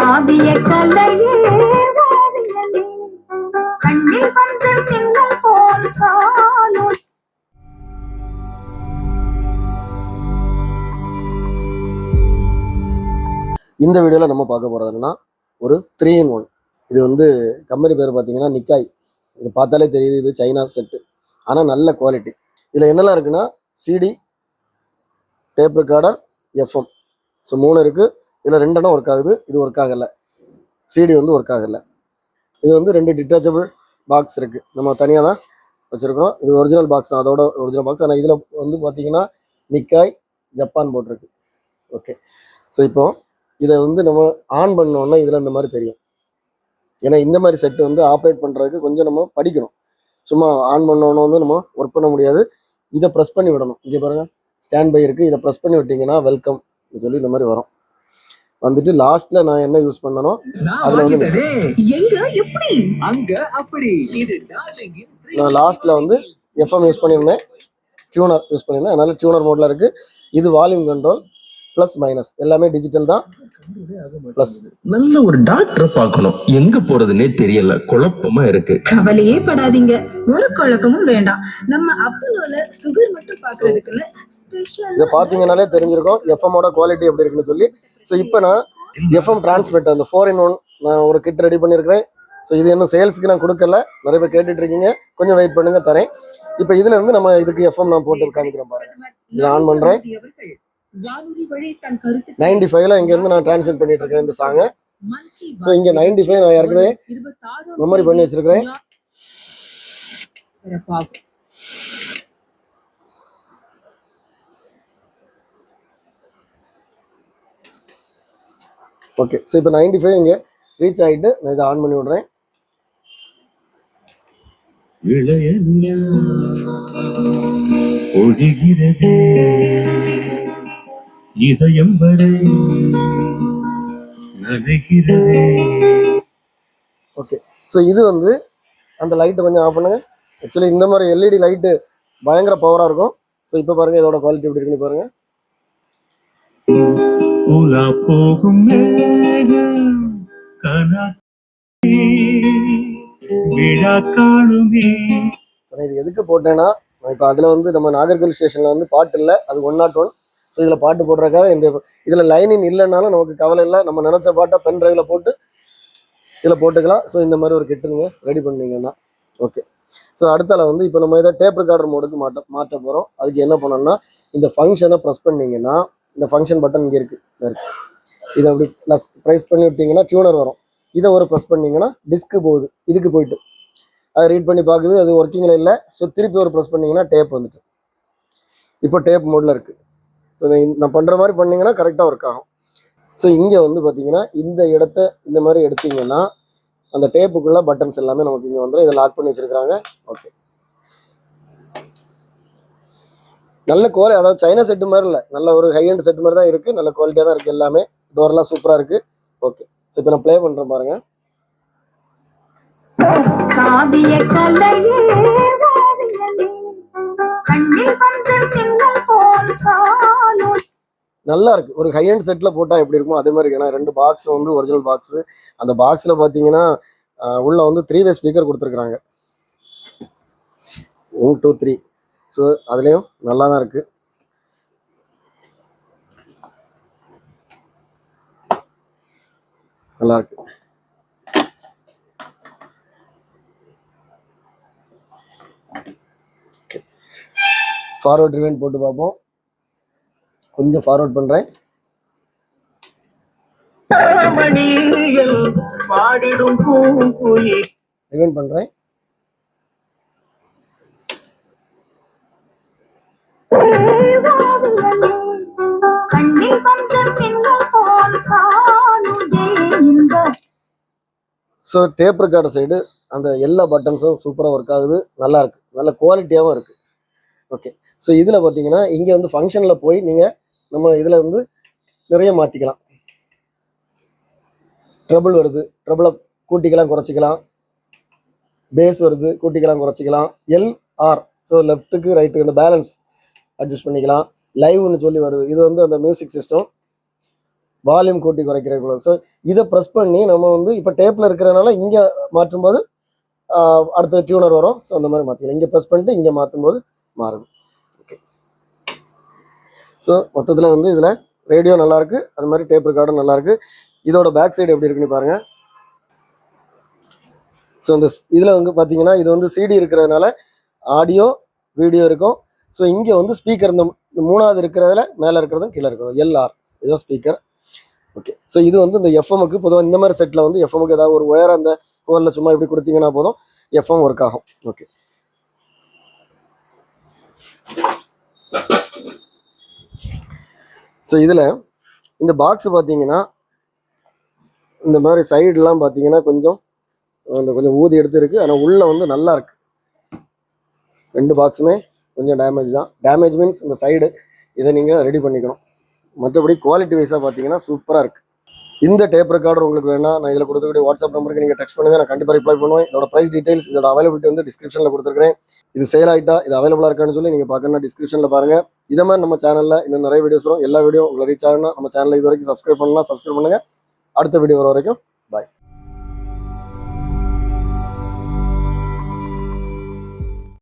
காவிய கலையே ஓவியமே கண்ணில் வந்து மின்னல் போல் காணும். இந்த வீடியோவில் நம்ம பார்க்க போகிறது என்னன்னா ஒரு 3-in-1. இது வந்து கம்பெனி பேர் பார்த்தீங்கன்னா நிக்காய். இது பார்த்தாலே தெரியுது இது சைனா செட்டு, ஆனால் நல்ல குவாலிட்டி. இதில் என்னெல்லாம் இருக்குன்னா CD, tape recorder, FM. So 3 இருக்குது. இதில் 2 ஒர்க் ஆகுது, இது ஒர்க் ஆகலை. சிடி வந்து ஒர்க் ஆகலை. இது வந்து 2 டிட்டாச்சபிள் பாக்ஸ் இருக்குது, நம்ம தனியாக தான் வச்சுருக்கோம். இது ஒரிஜினல் பாக்ஸ் தான், அதோட ஒரிஜினல் பாக்ஸ். ஆனால் இதில் வந்து பார்த்தீங்கன்னா நிக்காய் ஜப்பான் போட்டிருக்கு. ஓகே, ஸோ இப்போது இதை வந்து நம்ம ஆன் பண்ணோன்னா இதில் இந்த மாதிரி தெரியும். ஏன்னா இந்த மாதிரி செட்டு வந்து ஆப்ரேட் பண்ணுறதுக்கு கொஞ்சம் நம்ம படிக்கணும். சும்மா ஆன் பண்ணோன்னு வந்து நம்ம ஒர்க் பண்ண முடியாது. இதை ப்ரெஸ் பண்ணி விடணும். இங்கே பாருங்கள், ஸ்டாண்ட் பை இருக்குது. இதை ப்ரெஸ் பண்ணி விட்டிங்கன்னா வெல்கம் சொல்லி இந்த மாதிரி வரும். வந்துட்டு லாஸ்ட்ல நான் என்ன யூஸ் பண்ணனோ அதில் வந்து நான் லாஸ்ட்ல வந்து எஃப்எம் யூஸ் பண்ணியிருந்தேன், டியூனர் யூஸ் பண்ணியிருந்தேன். அதனால டியூனர் மோட்ல இருக்குது. இது வால்யூம் கண்ட்ரோல், ப்ளஸ் மைனஸ் எல்லாமே டிஜிட்டல் தான். பிளஸ் நல்ல ஒரு டாக்டரை பார்க்கணும், எங்க போறதுன்னே தெரியல, குழப்பமா இருக்கு. கவலையே படாதீங்க, ஒரு குழப்பமும் வேண்டாம். நம்ம அப்போலோல சுகர் மட்டும் பாக்குறதுக்குன்னு ஸ்பெஷல். இதை பார்த்தீங்கன்னாலே தெரிஞ்சிருக்கும் எஃப்எம்மோட குவாலிட்டி எப்படி இருக்குன்னு சொல்லி. ஸோ இப்போ நான் எஃப்எம் டிரான்ஸ்மிட்டர் அந்த 4-in-1 நான் ஒரு கிட் ரெடி பண்ணியிருக்கிறேன். ஸோ இது இன்னும் சேல்ஸுக்கு நான் கொடுக்கல, நிறைய பேர் கேட்டுட்டு இருக்கீங்க, கொஞ்சம் வெயிட் பண்ணுங்க, தரேன். இப்போ இதுல இருந்து நம்ம இதுக்கு எஃப்எம் நான் போட்டு காமிக்கிறேன் பாருங்க. இதை ஆன் பண்றேன். 95ல இங்க இருந்து நான் டிரான்ஸ்மிட் பண்ணிட்டு இருக்கேன் இந்த சாங்கை. ஸோ இங்க 95 நான் ஏற்கனவே மெமரி பண்ணி வச்சிருக்கிறேன். ஓகே, ஸோ இப்போ 95 இங்கே ரீச் ஆகிட்டு நான் இதை ஆன் பண்ணி விடுறேன். ஓகே, ஸோ இது வந்து அந்த லைட்டை கொஞ்சம் ஆஃப் பண்ணுங்க. ஆக்சுவலி இந்த மாதிரி எல்இடி லைட்டு பயங்கர பவராக இருக்கும். ஸோ இப்போ பாருங்க இதோட குவாலிட்டி எப்படி இருக்குன்னு பாருங்க. இது எதுக்கு போட்டேன்னா, இப்போ அதில் வந்து நம்ம நாகர்கோவில் ஸ்டேஷனில் வந்து பாட்டு இல்லை, அது 101. ஸோ இதில் பாட்டு போடுறதுக்காக இந்த இதில் லைனிங் இல்லைன்னாலும் நமக்கு கவலை இல்லை, நம்ம நினச்ச பாட்டை பென் ட்ரைவில் போட்டு இதில் போட்டுக்கலாம். ஸோ இந்த மாதிரி ஒரு கிட்டு நீங்கள் ரெடி பண்ணீங்கன்னா ஓகே. ஸோ அடுத்தால வந்து இப்போ நம்ம இதை டேப் ரெக்கார்டர் மோடுக்கு மாற்ற போகிறோம். அதுக்கு என்ன பண்ணணும்னா, இந்த ஃபங்க்ஷனை ப்ரெஸ் பண்ணிங்கன்னா இந்த ஃபங்க்ஷன் பட்டன் இங்கே இருக்குது, இதை அப்படி ப்ரெஸ் பண்ணி விட்டிங்கன்னா டியூனர் வரும். இதை ஒரு ப்ரெஸ் பண்ணிங்கன்னா டிஸ்க்கு போகுது, இதுக்கு போயிட்டு அதை ரீட் பண்ணி பார்க்குது, அது ஒர்க்கிங்கில் இல்லை. ஸோ திருப்பி ஒரு ப்ரெஸ் பண்ணிங்கன்னா டேப் வந்துட்டு இப்போ டேப் மோடில் இருக்குது. ஸோ நான் பண்ணுற மாதிரி பண்ணிங்கன்னா கரெக்டாக ஒர்க் ஆகும். ஸோ இங்கே வந்து பார்த்தீங்கன்னா இந்த இடத்த இந்த மாதிரி எடுத்திங்கன்னா அந்த டேப்புக்குள்ளே பட்டன்ஸ் எல்லாமே நமக்கு இங்கே வந்துடும். இதை லாக் பண்ணி வச்சுருக்காங்க. ஓகே, நல்ல குவாலிட்டி, அதாவது சைனா செட்டு மாதிரி இல்லை, நல்ல ஒரு ஹை அண்ட் செட் மாதிரி தான் இருக்குது. நல்ல குவாலிட்டியாக தான் இருக்குது, எல்லாமே டோர்லாம் சூப்பராக இருக்குது. ஓகே, ஸோ இப்போ நான் ப்ளே பண்ணுறேன் பாருங்க. காவிய கலையே ஓவியமே கண்ணில் வந்து மின்னல் போல் காணும். நல்லா இருக்கு, ஒரு ஹை அண்ட் செட்டில் போட்டால் எப்படி இருக்குமோ அதே மாதிரி. ஏன்னா 2 பாக்ஸ் வந்து ஒரிஜினல் பாக்ஸு. அந்த பாக்ஸில் பார்த்தீங்கன்னா உள்ள வந்து 3-way ஸ்பீக்கர் கொடுத்துருக்குறாங்க, 1 2 3. ஸோ அதுலேயும் நல்லா தான் இருக்குது. நல்லா இருக்கு. ஃபார்வர்ட் ரிவைண்ட் போட்டு பார்ப்போம். கொஞ்சம் ஃபார்வர்ட் பண்ணுறேன். ரிவைண்ட் பண்ணுறேன். ஸோ டேப் ரெக்கார்டர் சைடு அந்த எல்லா பட்டன்ஸும் சூப்பராக ஒர்க் ஆகுது, நல்லா இருக்குது, நல்ல குவாலிட்டியாகவும் இருக்குது. ஓகே, ஸோ இதில் பார்த்தீங்கன்னா இங்கே வந்து ஃபங்க்ஷனில் போய் நீங்கள் நம்ம இதில் வந்து நிறைய மாற்றிக்கலாம். ட்ரபிள் வருது, ட்ரபிளை கூட்டிக்கலாம் குறைச்சிக்கலாம். பேஸ் வருது, கூட்டிக்கலாம் குறைச்சிக்கலாம். LR, ஸோ லெஃப்ட்டுக்கு ரைட்டுக்கு அந்த பேலன்ஸ் அட்ஜஸ்ட் பண்ணிக்கலாம். லைவ்னு சொல்லி வருது, இது வந்து அந்த மியூசிக் சிஸ்டம். வால்யூம் கூட்டி குறைக்கிறதுக்குள்ள. ஸோ இதை ப்ரெஸ் பண்ணி நம்ம வந்து இப்போ டேப்பில் இருக்கிறனால இங்கே மாற்றும்போது அடுத்த டியூனர் வரும். ஸோ அந்த மாதிரி மாற்றிக்கலாம். இங்கே ப்ரெஸ் பண்ணிட்டு இங்கே மாற்றும்போது மாறுது. ஓகே. ஸோ மொத்தத்தில் வந்து இதில் ரேடியோ நல்லாயிருக்கு, அது மாதிரி டேப் ரெக்கார்டும் நல்லாயிருக்கு. இதோட பேக் சைடு எப்படி இருக்குன்னு பாருங்கள். ஸோ இந்த இதில் வந்து பார்த்தீங்கன்னா இது வந்து சிடி இருக்கிறதுனால ஆடியோ வீடியோ இருக்கும். ஸோ இங்கே வந்து ஸ்பீக்கர் இந்த மூணாவது இருக்கிறதுல மேலே இருக்கிறதும் கீழே இருக்கும் எல்ஆர், இதுதான் ஸ்பீக்கர். ஓகே. ஸோ இது வந்து இந்த எஃப்எம்முக்கு பொதுவாக இந்த மாதிரி செட்டில் வந்து எஃப்எம்முக்கு ஏதாவது ஒரு ஒயர் அந்த ஹோலில் சும்மா இப்படி கொடுத்தீங்கன்னா போதும் எஃப்எம் ஒர்க் ஆகும். ஓகே. ஸோ இதில் இந்த பாக்ஸ் பார்த்தீங்கன்னா இந்த மாதிரி சைடெலாம் பார்த்தீங்கன்னா கொஞ்சம் ஊதி எடுத்துருக்கு. ஆனால் உள்ளே வந்து நல்லா இருக்கு. 2 பாக்ஸுமே கொஞ்சம் டேமேஜ் தான். டேமேஜ் மீன்ஸ் இந்த சைடு இதை நீங்கள் ரெடி பண்ணிக்கணும். மற்றபடி குவாலிட்டி வைஸாக பார்த்தீங்கன்னா சூப்பராக இருக்குது. இந்த டேப் ரெக்கார்டர் உங்களுக்கு வேணா நான் இதில் கொடுத்துக்கூடிய வாட்ஸ்அப் நம்பருக்கு நீங்கள் டெக்ஸ்ட் பண்ணுங்கள், நான் கண்டிப்பாக ரிப்ளை பண்ணுவேன். இதோட ப்ரைஸ் டீடைல்ஸ், இதோட அவைலபிலிட்டி வந்து டிஸ்கிரிப்ஷனில் கொடுத்துருக்கேன். இது சேல் ஆகிட்டா இது அவைலபிளாக இருக்கான்னு சொல்லி நீங்கள் பார்க்கணும்னா டிஸ்கிரிப்ஷனில் பாருங்கள். இதை மாதிரி நம்ம சேனலில் இன்னும் நிறைய வீடியோஸ் வரும். எல்லா வீடியோ உங்களை ரீச் ஆகணும்னா நம்ம சேனலில் இது வரைக்கும் சப்ஸ்கிரைப் பண்ணலாம், சப்ஸ்கிரைப் பண்ணுங்கள். அடுத்த வீடியோ வர வரைக்கும் பாய்.